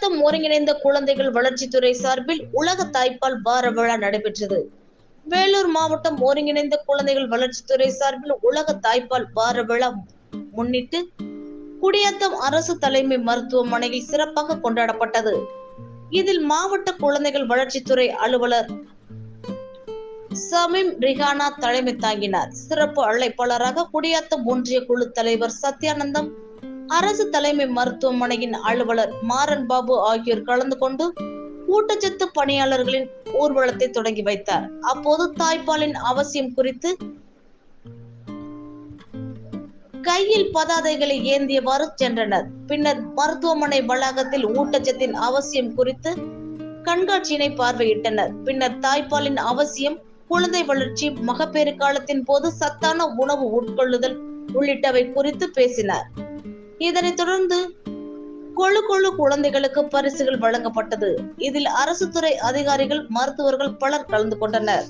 குடியாத்தம் ஒருங்கிணைந்த குழந்தைகள் வளர்ச்சித்துறை சார்பில் உலக தாய்ப்பால் வார விழா நடைபெற்றது. வேலூர் மாவட்டம் ஒருங்கிணைந்த குழந்தைகள் வளர்ச்சித்துறை சார்பில் உலக தாய்ப்பால் வார விழா முன்னிட்டு குடியாத்தம் அரசு தலைமை மருத்துவமனையில் சிறப்பாக கொண்டாடப்பட்டது. இதில் மாவட்ட குழந்தைகள் வளர்ச்சித்துறை அலுவலர் சமீம் ரிஹானா தலைமை தாங்கினார். சிறப்பு அழைப்பாளராக குடியாத்தம் ஒன்றிய குழு தலைவர் சத்யானந்தம், அரசு தலைமை மருத்துவமனையின் அலுவலர் மாறன் பாபு ஆகியோர் கலந்து கொண்டு ஊட்டச்சத்து பணியாளர்களின் ஊர்வலத்தை தொடங்கி வைத்தார். அப்போது தாய்ப்பாலின் அவசியம் குறித்து கையில் பதாதைகளை ஏந்தியவாறு சென்றனர். பின்னர் மருத்துவமனை வளாகத்தில் ஊட்டச்சத்தின் அவசியம் குறித்து கண்காட்சியினை பார்வையிட்டனர். பின்னர் தாய்ப்பாலின் அவசியம், குழந்தை வளர்ச்சி, மகப்பேறு காலத்தின் போது சத்தான உணவு உட்கொள்ளுதல் உள்ளிட்டவை குறித்து பேசினார். இதனைத் தொடர்ந்து கொழு குழந்தைகளுக்கு பரிசுகள் வழங்கப்பட்டது. இதில் அரசு துறை அதிகாரிகள், மருத்துவர்கள் பலர் கலந்து கொண்டனர்.